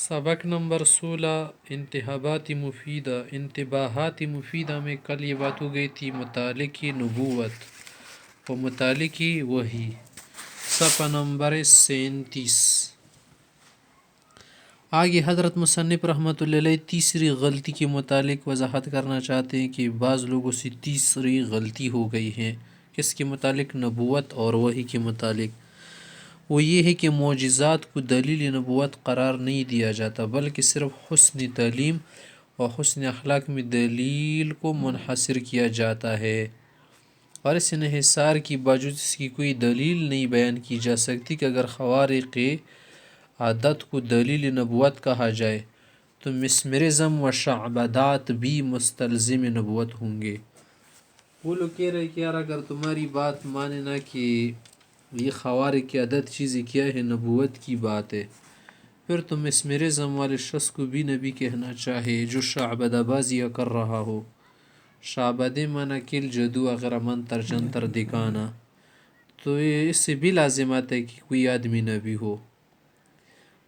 سبق نمبر 16 انتخابات مفیدہ انتباہات مفیدہ میں کل یہ بات ہو گئی تھی متعلق کی نبوت و متعلق کی وحی. صفحہ نمبر 37. آگے حضرت مصنف رحمۃ اللہ علیہ تیسری غلطی کے متعلق وضاحت کرنا چاہتے ہیں کہ بعض لوگوں سے تیسری غلطی ہو گئی ہے. کس کے متعلق؟ نبوت اور وحی کے متعلق. وہ یہ ہے کہ معجزات کو دلیل نبوت قرار نہیں دیا جاتا بلکہ صرف حسن تعلیم اور حسن اخلاق میں دلیل کو منحصر کیا جاتا ہے، اور اس انحصار کی باوجود اس کی کوئی دلیل نہیں بیان کی جا سکتی کہ اگر خوارق عادت کو دلیل نبوت کہا جائے تو مسمرزم و شعبدات بھی مستلزم نبوت ہوں گے. وہ لوگ کہہ رہے کہ یار اگر تمہاری بات مانے نا کہ یہ خوارق کی عادت چیزیں کیا ہے نبوت کی بات ہے، پھر تم مسمرزم والے شخص کو بھی نبی کہنا چاہے جو شعبدہ بازیاں کر رہا ہو. شعبد مانا کل جدو وغیرہ منتر جنتر دکھانا، تو اس سے بھی لازم آتا ہے کہ کوئی آدمی نبی ہو.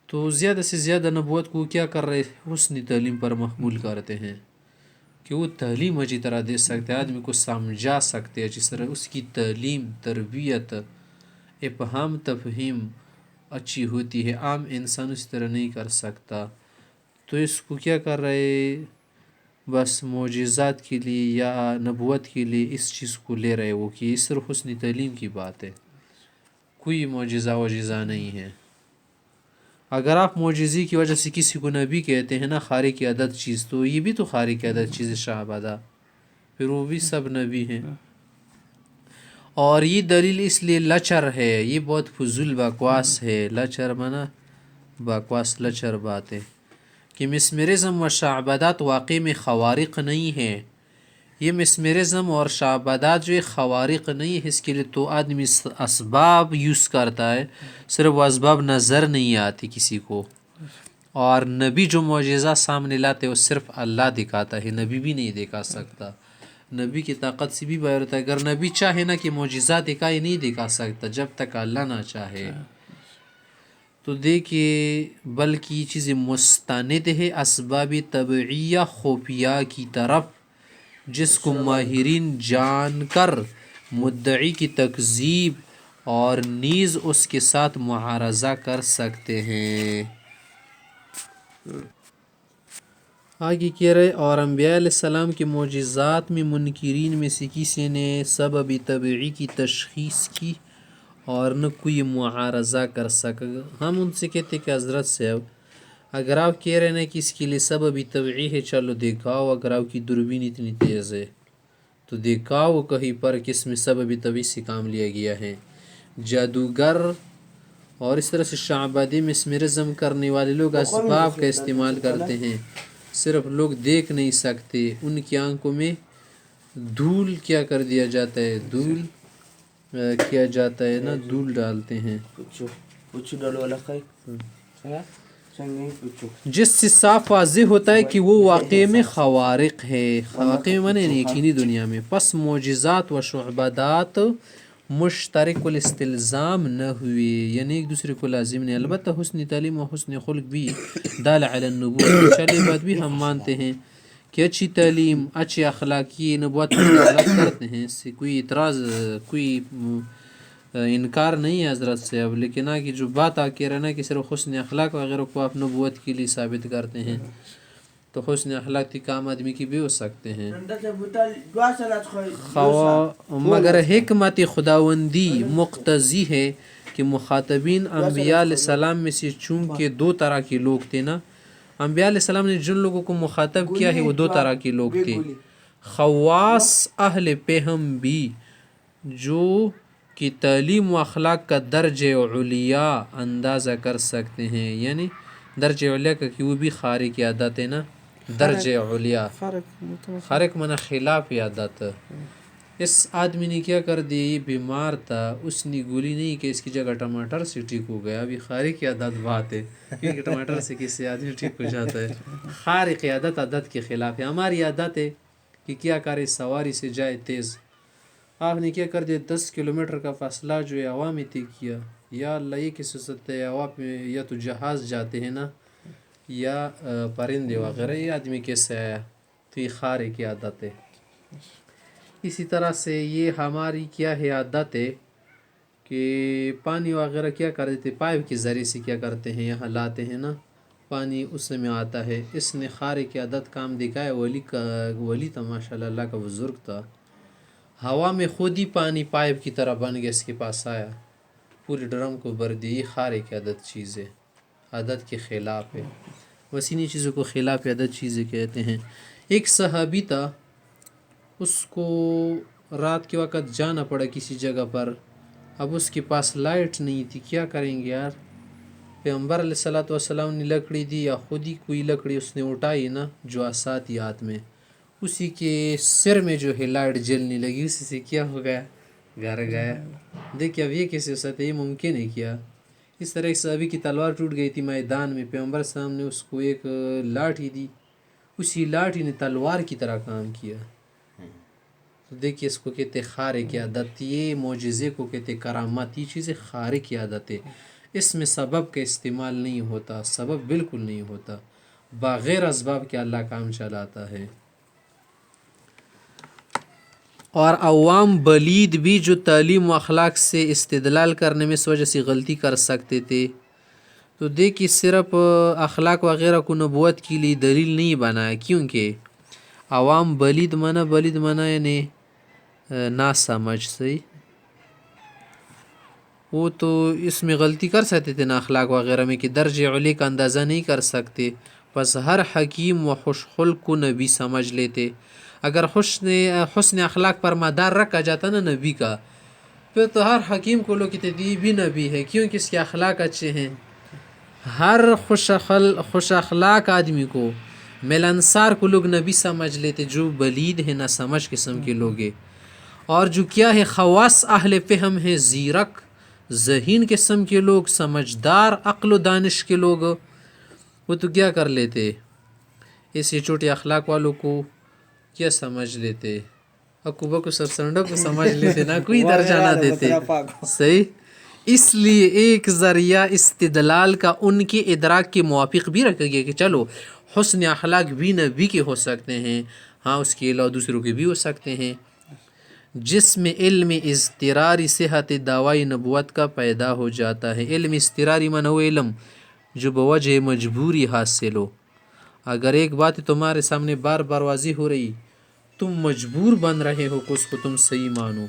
تو زیادہ سے زیادہ نبوت کو کیا کر رہے؟ حسن تعلیم پر محمول کرتے ہیں کہ وہ تعلیم اچھی طرح دے سکتے، آدمی کو سمجھا سکتے، جس طرح اس کی تعلیم تربیت افہام تفہیم اچھی ہوتی ہے، عام انسان اس طرح نہیں کر سکتا. تو اس کو کیا کر رہے؟ بس معجزات کے لیے یا نبوت کے لیے اس چیز کو لے رہے وہ کہ اس صرف حسن تعلیم کی بات ہے، کوئی معجزہ وجزہ نہیں ہے. اگر آپ معجزے کی وجہ سے کسی کو نبی کہتے ہیں نا خارق عادت چیز، تو یہ بھی تو خارق عادت چیز ہے شعبدہ، پھر وہ بھی سب نبی ہیں. اور یہ دلیل اس لیے لچر ہے، یہ بہت فضول بکواس ہے. لچر مانا بکواس لچر بات ہے کہ مسمرزم و شعبدات واقع میں خوارق نہیں ہیں. یہ مسمرزم اور شعبدات جو خوارق نہیں ہے، اس کے لیے تو آدمی اسباب یوز کرتا ہے، صرف وہ اسباب نظر نہیں آتی کسی کو. اور نبی جو معجزہ سامنے لاتے وہ صرف اللہ دکھاتا ہے، نبی بھی نہیں دکھا سکتا. نبی کی طاقت سے بھی باہر ہوتا ہے. اگر نبی چاہے نا کہ معجزہ دکھائے نہیں دکھا سکتا جب تک اللہ نہ چاہے. تو دیکھیے بلکہ یہ چیزیں مستند ہے اسباب طبعیہ خفیہ کی طرف، جس کو ماہرین جان کر مدعی کی تکذیب اور نیز اس کے ساتھ معارضہ کر سکتے ہیں. آگے کہہ رہے اور انبیاء علیہ السلام کے معجزات میں منکرین میں سے کسی نے سبب طبعی کی تشخیص کی اور نہ کوئی معارضہ کر سکا. ہم ان سے کہتے کہ حضرت صاحب اگر آپ کہہ رہے ہیں کہ اس کے لیے سبب طبعی ہے، چلو دکھاؤ. اگر آپ کی دوربین اتنی تیز ہے تو دکھاؤ کہیں پر کس میں سبب طبعی سے کام لیا گیا ہے. جادوگر اور اس طرح سے شعبدی مسمرزم کرنے والے لوگ اسباب کا استعمال کرتے ہیں، صرف لوگ دیکھ نہیں سکتے. ان کی آنکھوں میں دھول کیا کر دیا جاتا ہے، دھول کیا جاتا ہے نا، دھول ڈالتے ہیں جس سے صاف واضح ہوتا ہے کہ وہ واقعے میں خوارق ہے. واقعے میں مانے یقینی دنیا میں. پس معجزات و شعبدات مشترک الاستلزام نہ ہوئے، یعنی ایک دوسرے کو لازم نہیں. البتہ حسن تعلیم و حسن خلق بھی دال علی النبوت، چلے بات بھی ہم مانتے ہیں کہ اچھی تعلیم اچھی اخلاقی نبوت پر دلالت کرتے ہیں، اس سے کوئی اعتراض کوئی انکار نہیں ہے حضرت سے. اب لیکن آگے جو بات آ کے رہنا کہ صرف حسن اخلاق وغیرہ کو آپ نبوت کے لیے ثابت کرتے ہیں، تو حسن اخلاقی کام آدمی کی بھی ہو سکتے ہیں. مگر حکمت خداوندی مقتضی ہے کہ مخاطبین انبیاء علیہ السلام میں سے چونکہ دو طرح کے لوگ تھے نا، انبیاء علیہ السلام نے جن لوگوں کو مخاطب کیا ہے وہ دو طرح کے لوگ تھے. خواص اہل فہم بھی جو کہ تعلیم و اخلاق کا درجہ علیاء اندازہ کر سکتے ہیں، یعنی درجہ علیاء کا کہ وہ بھی خارق عادت ہے نا، درجہ علیاء خارق مانا خلاف عادت. اس آدمی نے کیا کر دی، یہ بیمار تھا، اس نے گولی نہیں کہ اس کی جگہ ٹماٹر سے ٹھیک ہو گیا. ابھی خارق عادت بات ہے کیونکہ ٹماٹر سے کسی آدمی ٹھیک ہو جاتا ہے. خارق عادت عادت کے خلاف ہے. ہماری عادت ہے کہ کیا کرے سواری سے جائے تیز، آپ نے کیا کر دیا 10 کلومیٹر کا فاصلہ جو ہے ہوا میں طے کیا. یا اللہ یہ کس سکتا ہے ہوا پہ، یا تو جہاز جاتے ہیں نا یا پرندے وغیرہ، یہ آدمی کیسے آیا؟ تو یہ خارے کی عادت ہے۔ اسی طرح سے یہ ہماری کیا ہے عادت ہے کہ پانی وغیرہ کیا کر دیتے، پائپ کے ذریعے سے کیا کرتے ہیں، یہاں لاتے ہیں نا پانی، اس میں آتا ہے۔ اس نے خارے کی عادت کام دکھایا۔ ولی تھا ماشاء اللہ، اللہ کا بزرگ تھا، ہوا میں خود ہی پانی پائپ کی طرح بن گیا، اس کے پاس آیا، پورے ڈرم کو بھر دی۔ یہ خارے کی عادت چیز ہے، عادت کے خلاف ہے، بس انہی چیزوں کو خلاف عادت چیزیں کہتے ہیں۔ ایک صحابی تھا، اس کو رات کے وقت جانا پڑا کسی جگہ پر، اب اس کے پاس لائٹ نہیں تھی، کیا کریں گے یار؟ پیغمبر علیہ الصلوۃ والسلام نے لکڑی دی، یا خود ہی کوئی لکڑی اس نے اٹھائی نا جو آساتی ہاتھ میں، اسی کے سر میں جو ہے لائٹ جلنے لگی، اسی سے کیا ہو گیا، گھر گیا۔ دیکھیے اب یہ کیسے ہو سکتا ہے، یہ ممکن ہے کیا؟ اس طرح ایک صحابی کی تلوار ٹوٹ گئی تھی میدان میں، پیغمبر صاحب نے اس کو ایک لاٹھی دی، اسی لاٹھی نے تلوار کی طرح کام کیا۔ تو دیکھیے اس کو کہتے خارے کی عادت، یہ معجزے کو کہتے کرامت، یہ چیزیں خارے کی عادت ہے۔ اس میں سبب کا استعمال نہیں ہوتا، سبب بالکل نہیں ہوتا، بغیر اسباب کے اللہ کام چلاتا ہے۔ اور عوام بلید بھی جو تعلیم و اخلاق سے استدلال کرنے میں اس وجہ سے غلطی کر سکتے تھے، تو دیکھیے صرف اخلاق وغیرہ کو نبوت کے لیے دلیل نہیں بنایا، کیونکہ عوام بلید منع یعنی نا سمجھ، صحیح، وہ تو اس میں غلطی کر سکتے تھے نا اخلاق وغیرہ میں، کہ درج علی کا اندازہ نہیں کر سکتے، بس ہر حکیم و خوش خلق کو نبی سمجھ لیتے۔ اگر حسن اخلاق پر مدار رکھا جاتا نا نبی کا، پھر تو ہر حکیم کو لوگ کہتے یہ بھی نبی ہے، کیونکہ اس کے اخلاق اچھے ہیں۔ ہر خوش اخلاق آدمی کو، ملنسار کو لوگ نبی سمجھ لیتے، جو بلید ہے نہ سمجھ قسم کے لوگ ہیں، اور جو کیا ہے خواص اہل فہم ہے، زیرک ذہین قسم کے لوگ، سمجھدار عقل و دانش کے لوگ، وہ تو کیا کر لیتے، ایسے چھوٹے اخلاق والوں کو کیا سمجھ لیتے، اکوبا کو سرسنڈا کو سمجھ لیتے، نہ کوئی درجہ نہ دیتے، صحیح۔ اس لیے ایک ذریعہ استدلال کا ان کے ادراک کے موافق بھی رکھا گیا کہ چلو حسن اخلاق بھی نبی کے ہو سکتے ہیں، ہاں اس کے علاوہ دوسروں کے بھی ہو سکتے ہیں، جس میں علم اضطراری صحت دعوی نبوت کا پیدا ہو جاتا ہے۔ علم اضطراری معنی وہ علم جو بوجہ مجبوری حاصل ہو، اگر ایک بات تمہارے سامنے بار بار واضح ہو رہی، تم مجبور بن رہے ہو کہ اس کو تم صحیح مانو،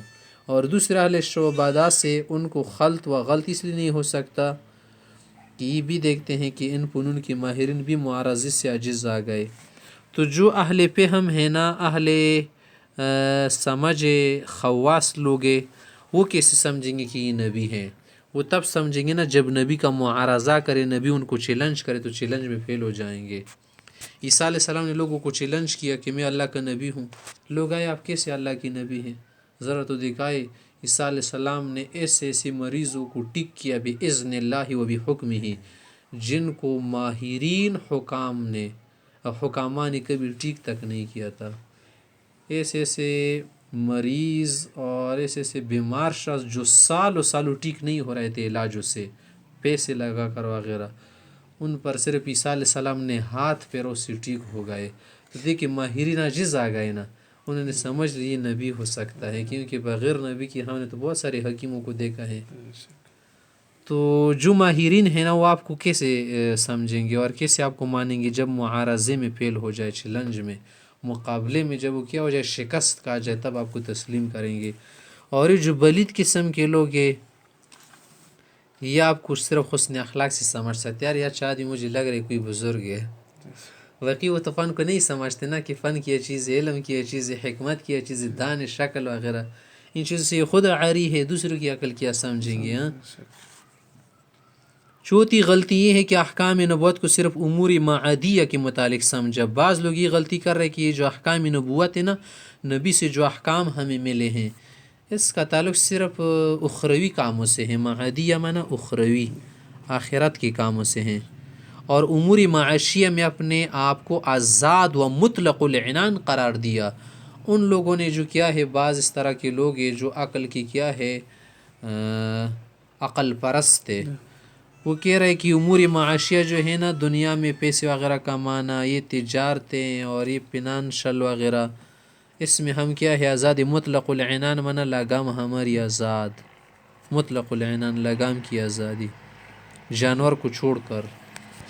اور دوسرے اہل شعبادات سے ان کو خلط و غلط اس لیے نہیں ہو سکتا کہ یہ بھی دیکھتے ہیں کہ ان فنون کے ماہرین بھی معارضے سے عاجز آ گئے، تو جو اہل فہم ہے نا، اہل سمجھ خواص لوگ، وہ کیسے سمجھیں گے کہ یہ نبی ہیں؟ وہ تب سمجھیں گے نا جب نبی کا معارضہ کرے، نبی ان کو چیلنج کرے، تو چیلنج میں فیل ہو جائیں گے۔ عیسیٰ علیہ السلام نے لوگوں کو چیلنج کیا کہ میں اللہ کا نبی ہوں، لوگ آئے آپ کیسے اللہ کی نبی ہیں؟ ذرا تو دکھائے۔ عیسیٰ علیہ السلام نے ایسے ایسے مریضوں کو ٹھیک کیا بِإِذْنِ اللَّهِ وَبِحُكْمِهِ، جن کو ماہرین حکامہ نے کبھی ٹھیک تک نہیں کیا تھا۔ ایسے ایسے مریض اور ایسے ایسے بیمار شخص جو سالوں ٹھیک نہیں ہو رہے تھے علاجوں سے، پیسے لگا کر وغیرہ، ان پر صرف عیسیٰ علیہ السلام نے ہاتھ پیروں سے ٹھیک ہو گئے۔ تو دیکھیں ماہرین عاجز آ گئے نا، انہوں نے سمجھ لی یہ نبی ہو سکتا ہے، کیونکہ بغیر نبی کے ہم نے تو بہت سارے حکیموں کو دیکھا ہے۔ تو جو ماہرین ہیں نا، وہ آپ کو کیسے سمجھیں گے اور کیسے آپ کو مانیں گے جب معارضے میں فیل ہو جائے، چیلنج میں، مقابلے میں جب وہ کیا ہو جائے، شکست کا جائے، تب آپ کو تسلیم کریں گے۔ اور یہ جو بلید قسم کے لوگ ہیں، یہ آپ کو صرف حسن اخلاق سے سمجھ سکتے، یار یہ اچھا آدمی مجھے لگ رہا ہے کوئی بزرگ ہے، واقعی وہ تو فن کو نہیں سمجھتے نا، کہ فن کی چیز، علم کی چیز، حکمت کی چیز، دان شکل وغیرہ، ان چیزوں سے خود عاری ہے، دوسروں کی عقل کیا سمجھیں گے؟ ہاں، چوتھی غلطی یہ ہے کہ احکام نبوت کو صرف امور معادیہ کے متعلق سمجھا۔ بعض لوگ یہ غلطی کر رہے کہ یہ جو احکام نبوت ہے نا، نبی سے جو احکام ہمیں ملے ہیں، اس کا تعلق صرف اخروی کاموں سے ہے، معادیہ معنی اخروی، آخرت کے کاموں سے ہیں، اور امور معاشیہ میں اپنے آپ کو آزاد و مطلق العنان قرار دیا۔ ان لوگوں نے جو کیا ہے، بعض اس طرح کے لوگ ہیں جو عقل کی کیا ہے، عقل پرست ہے، وہ کہہ رہے کہ امور معاشیہ جو ہے نا، دنیا میں پیسے وغیرہ کمانا، یہ تجارتیں اور یہ فنانشل وغیرہ، اس میں ہم کیا ہے آزاد مطلق العنان، منع لگام ہماری آزاد، مطلق العنان لگام کی آزادی، جانور کو چھوڑ کر.